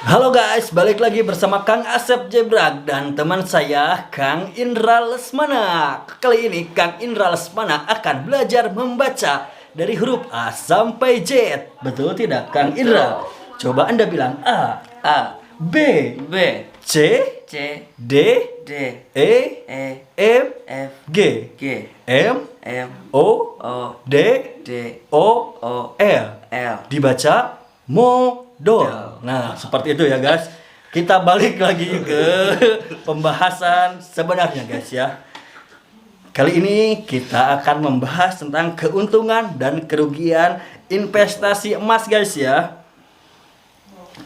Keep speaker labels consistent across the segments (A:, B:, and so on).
A: Halo guys, balik lagi bersama Kang Asep Jebrak dan teman saya Kang Indra Lesmana. Kali ini Kang Indra Lesmana akan belajar membaca dari huruf A sampai Z. Betul tidak Kang Indra? Coba Anda bilang A,
B: A,
A: B,
B: B,
A: C,
B: C,
A: D,
B: D,
A: E,
B: E,
A: F,
B: F,
A: G,
B: G,
A: M,
B: M,
A: O,
B: O,
A: D,
B: D,
A: O,
B: O,
A: L.
B: L.
A: Dibaca modal. Nah, seperti itu ya guys. Kita balik lagi ke pembahasan sebenarnya guys ya. Kali ini kita akan membahas tentang keuntungan dan kerugian investasi emas guys ya.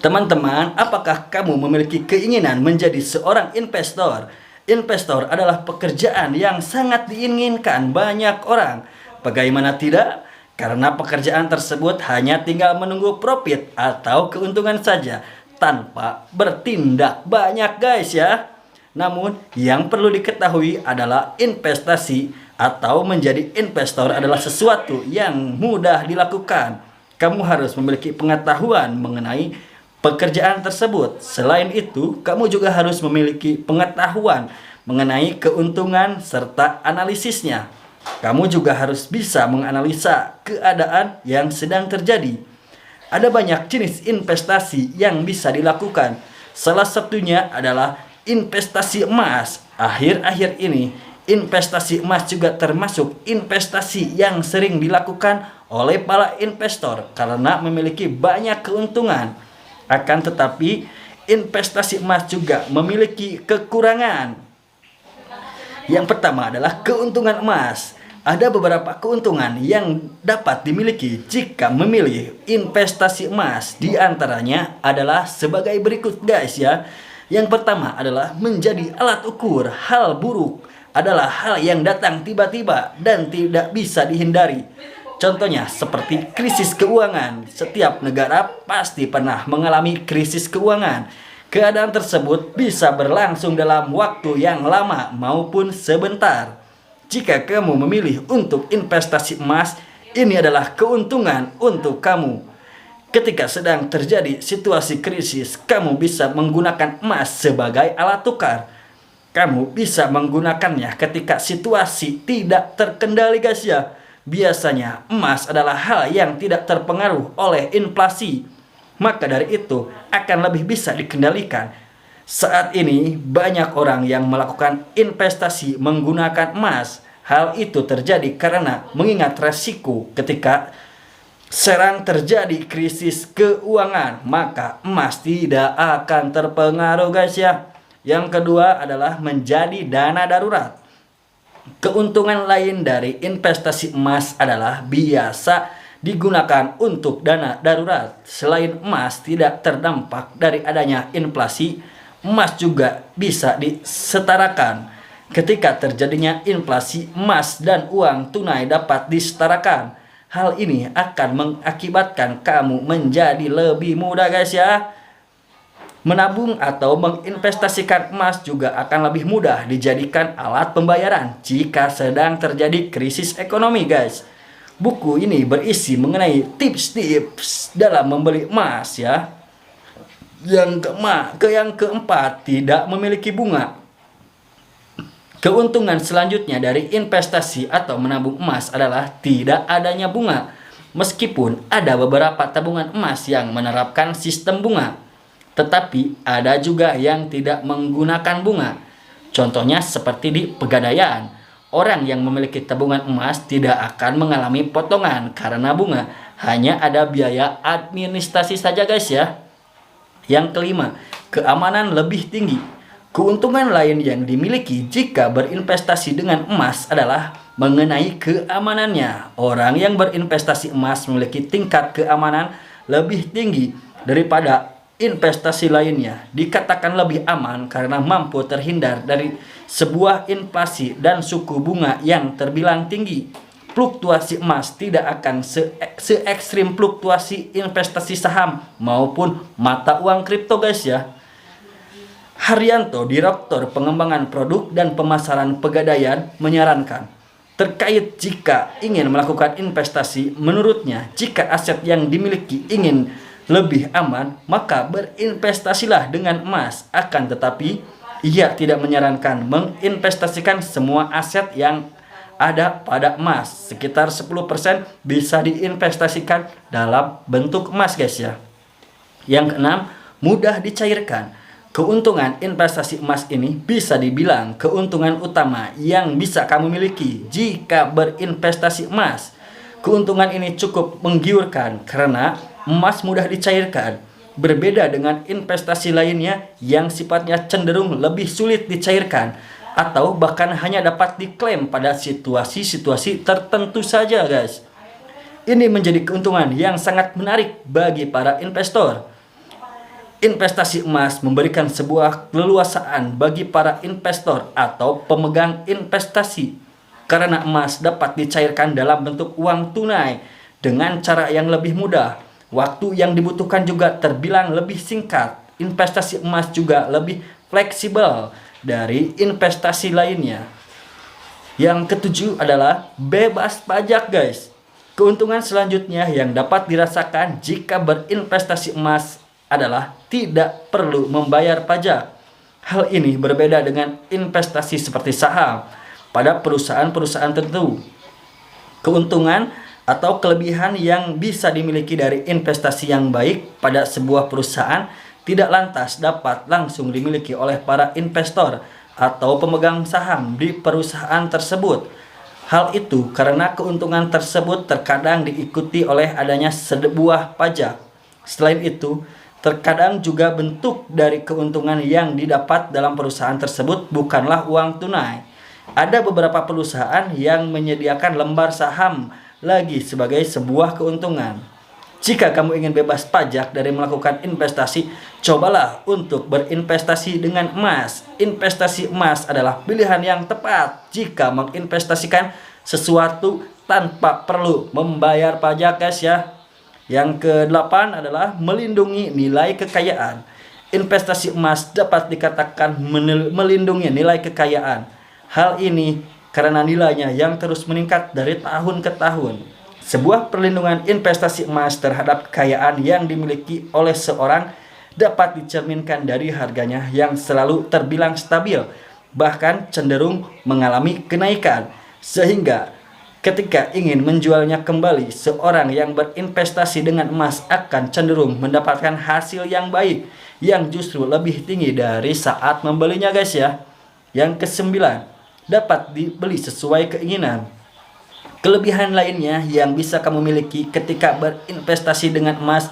A: Teman-teman, apakah kamu memiliki keinginan menjadi seorang investor? Investor adalah pekerjaan yang sangat diinginkan banyak orang. Bagaimana tidak? Karena pekerjaan tersebut hanya tinggal menunggu profit atau keuntungan saja tanpa bertindak banyak guys ya. Namun yang perlu diketahui adalah investasi atau menjadi investor adalah sesuatu yang mudah dilakukan. Kamu harus memiliki pengetahuan mengenai pekerjaan tersebut. Selain itu, kamu juga harus memiliki pengetahuan mengenai keuntungan serta analisisnya. Kamu juga harus bisa menganalisa keadaan yang sedang terjadi. Ada banyak jenis investasi yang bisa dilakukan. Salah satunya adalah investasi emas. Akhir-akhir ini, investasi emas juga termasuk investasi yang sering dilakukan oleh para investor karena memiliki banyak keuntungan. Akan tetapi, investasi emas juga memiliki kekurangan. Yang pertama adalah keuntungan emas. Ada beberapa keuntungan yang dapat dimiliki jika memilih investasi emas. Di antaranya adalah sebagai berikut guys ya. Yang pertama adalah menjadi alat ukur hal buruk adalah hal yang datang tiba-tiba dan tidak bisa dihindari. Contohnya seperti krisis keuangan. Setiap negara pasti pernah mengalami krisis keuangan. Keadaan tersebut bisa berlangsung dalam waktu yang lama maupun sebentar. Jika kamu memilih untuk investasi emas, ini adalah keuntungan untuk kamu. Ketika sedang terjadi situasi krisis, kamu bisa menggunakan emas sebagai alat tukar. Kamu bisa menggunakannya ketika situasi tidak terkendali guys ya. Biasanya emas adalah hal yang tidak terpengaruh oleh inflasi. Maka dari itu akan lebih bisa dikendalikan. Saat ini banyak orang yang melakukan investasi menggunakan emas. Hal itu terjadi karena mengingat resiko ketika serang terjadi krisis keuangan, maka emas tidak akan terpengaruh guys ya. Yang kedua adalah menjadi dana darurat. Keuntungan lain dari investasi emas adalah biasa digunakan untuk dana darurat. Selain emas tidak terdampak dari adanya inflasi, emas juga bisa disetarakan. Ketika terjadinya inflasi, emas dan uang tunai dapat disetarakan. Hal ini akan mengakibatkan kamu menjadi lebih mudah guys ya. Menabung atau menginvestasikan emas juga akan lebih mudah dijadikan alat pembayaran jika sedang terjadi krisis ekonomi guys. Buku ini berisi mengenai tips-tips dalam membeli emas ya. Yang keempat, tidak memiliki bunga. Keuntungan selanjutnya dari investasi atau menabung emas adalah tidak adanya bunga. Meskipun ada beberapa tabungan emas yang menerapkan sistem bunga, tetapi ada juga yang tidak menggunakan bunga. Contohnya seperti di Pegadaian. Orang yang memiliki tabungan emas tidak akan mengalami potongan karena bunga. Hanya ada biaya administrasi saja guys ya. Yang kelima, keamanan lebih tinggi. Keuntungan lain yang dimiliki jika berinvestasi dengan emas adalah mengenai keamanannya. Orang yang berinvestasi emas memiliki tingkat keamanan lebih tinggi daripada investasi lainnya. Dikatakan lebih aman karena mampu terhindar dari sebuah inflasi dan suku bunga yang terbilang tinggi. Fluktuasi emas tidak akan se-ekstrim fluktuasi investasi saham maupun mata uang kripto guys ya. Haryanto, Direktur Pengembangan Produk dan Pemasaran Pegadaian, menyarankan terkait jika ingin melakukan investasi. Menurutnya, jika aset yang dimiliki ingin lebih aman, maka berinvestasilah dengan emas. Akan tetapi, ia tidak menyarankan menginvestasikan semua aset yang ada pada emas. Sekitar 10% bisa diinvestasikan dalam bentuk emas, guys ya. Yang keenam, mudah dicairkan. Keuntungan investasi emas ini bisa dibilang keuntungan utama yang bisa kamu miliki jika berinvestasi emas. Keuntungan ini cukup menggiurkan karena emas mudah dicairkan. Berbeda dengan investasi lainnya yang sifatnya cenderung lebih sulit dicairkan atau bahkan hanya dapat diklaim pada situasi-situasi tertentu saja, guys. Ini menjadi keuntungan yang sangat menarik bagi para investor. Investasi emas memberikan sebuah keleluasaan bagi para investor atau pemegang investasi karena emas dapat dicairkan dalam bentuk uang tunai dengan cara yang lebih mudah. Waktu yang dibutuhkan juga terbilang lebih singkat. Investasi emas juga lebih fleksibel dari investasi lainnya. Yang ketujuh adalah bebas pajak, guys. Keuntungan selanjutnya yang dapat dirasakan jika berinvestasi emas adalah tidak perlu membayar pajak. Hal ini berbeda dengan investasi seperti saham pada perusahaan-perusahaan tertentu. Keuntungan atau kelebihan yang bisa dimiliki dari investasi yang baik pada sebuah perusahaan tidak lantas dapat langsung dimiliki oleh para investor atau pemegang saham di perusahaan tersebut. Hal itu karena keuntungan tersebut terkadang diikuti oleh adanya sebuah pajak. Selain itu, terkadang juga bentuk dari keuntungan yang didapat dalam perusahaan tersebut bukanlah uang tunai. Ada beberapa perusahaan yang menyediakan lembar saham lagi sebagai sebuah keuntungan. Jika kamu ingin bebas pajak dari melakukan investasi, cobalah untuk berinvestasi dengan emas. Investasi emas adalah pilihan yang tepat jika menginvestasikan sesuatu tanpa perlu membayar pajak, guys ya. Yang ke-8 adalah melindungi nilai kekayaan. Investasi emas dapat dikatakan melindungi nilai kekayaan. Hal ini karena nilainya yang terus meningkat dari tahun ke tahun. Sebuah perlindungan investasi emas terhadap kekayaan yang dimiliki oleh seorang dapat dicerminkan dari harganya yang selalu terbilang stabil, bahkan cenderung mengalami kenaikan. Sehingga ketika ingin menjualnya kembali, seorang yang berinvestasi dengan emas akan cenderung mendapatkan hasil yang baik, yang justru lebih tinggi dari saat membelinya, guys ya. Yang ke-9, dapat dibeli sesuai keinginan. Kelebihan lainnya yang bisa kamu miliki ketika berinvestasi dengan emas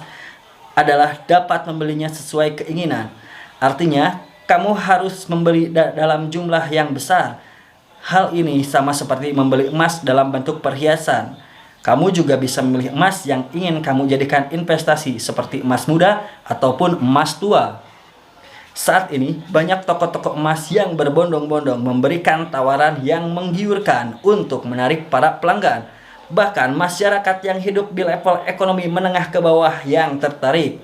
A: adalah dapat membelinya sesuai keinginan. Artinya, kamu harus membeli dalam jumlah yang besar. Hal ini sama seperti membeli emas dalam bentuk perhiasan. Kamu juga bisa memilih emas yang ingin kamu jadikan investasi seperti emas muda ataupun emas tua. Saat ini banyak toko-toko emas yang berbondong-bondong memberikan tawaran yang menggiurkan untuk menarik para pelanggan. Bahkan masyarakat yang hidup di level ekonomi menengah ke bawah yang tertarik.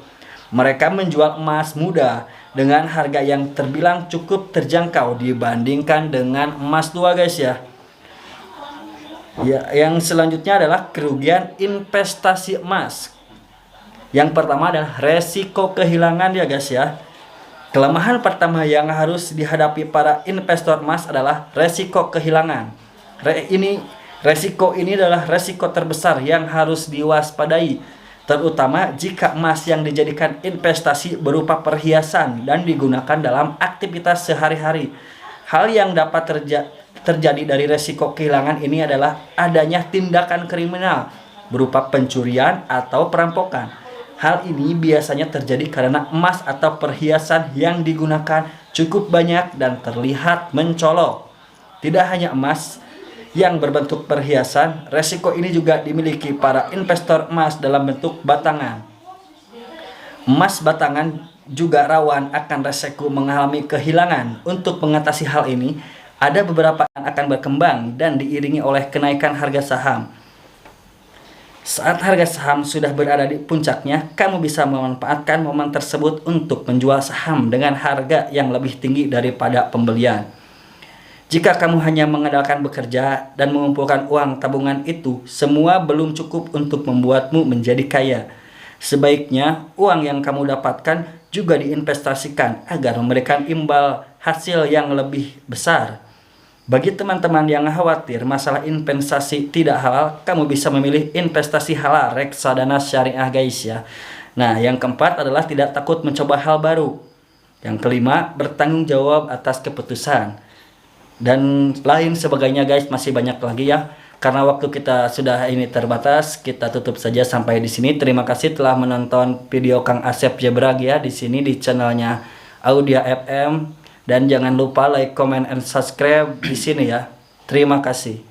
A: Mereka menjual emas muda dengan harga yang terbilang cukup terjangkau dibandingkan dengan emas tua, guys ya. Yang selanjutnya adalah kerugian investasi emas. Yang pertama adalah resiko kehilangan, ya guys ya. Kelemahan pertama yang harus dihadapi para investor emas adalah resiko kehilangan. Resiko ini adalah resiko terbesar yang harus diwaspadai, terutama jika emas yang dijadikan investasi berupa perhiasan dan digunakan dalam aktivitas sehari-hari. Hal yang dapat terjadi dari resiko kehilangan ini adalah adanya tindakan kriminal berupa pencurian atau perampokan. Hal ini biasanya terjadi karena emas atau perhiasan yang digunakan cukup banyak dan terlihat mencolok. Tidak hanya emas yang berbentuk perhiasan, resiko ini juga dimiliki para investor emas dalam bentuk batangan. Emas batangan juga rawan akan resiko mengalami kehilangan. Untuk mengatasi hal ini, ada beberapa yang akan berkembang dan diiringi oleh kenaikan harga saham. Saat harga saham sudah berada di puncaknya, kamu bisa memanfaatkan momen tersebut untuk menjual saham dengan harga yang lebih tinggi daripada pembelian. Jika kamu hanya mengandalkan bekerja dan mengumpulkan uang tabungan itu, semua belum cukup untuk membuatmu menjadi kaya. Sebaiknya uang yang kamu dapatkan juga diinvestasikan agar memberikan imbal hasil yang lebih besar. Bagi teman-teman yang khawatir masalah investasi tidak halal, kamu bisa memilih investasi halal reksadana syariah guys ya. Nah, yang keempat adalah tidak takut mencoba hal baru. Yang kelima, bertanggung jawab atas keputusan. Dan lain sebagainya guys, masih banyak lagi ya. Karena waktu kita sudah ini terbatas, kita tutup saja sampai di sini. Terima kasih telah menonton video Kang Asep Jebrag ya di sini di channelnya Audia FM, dan jangan lupa like, comment, and subscribe di sini ya. Terima kasih.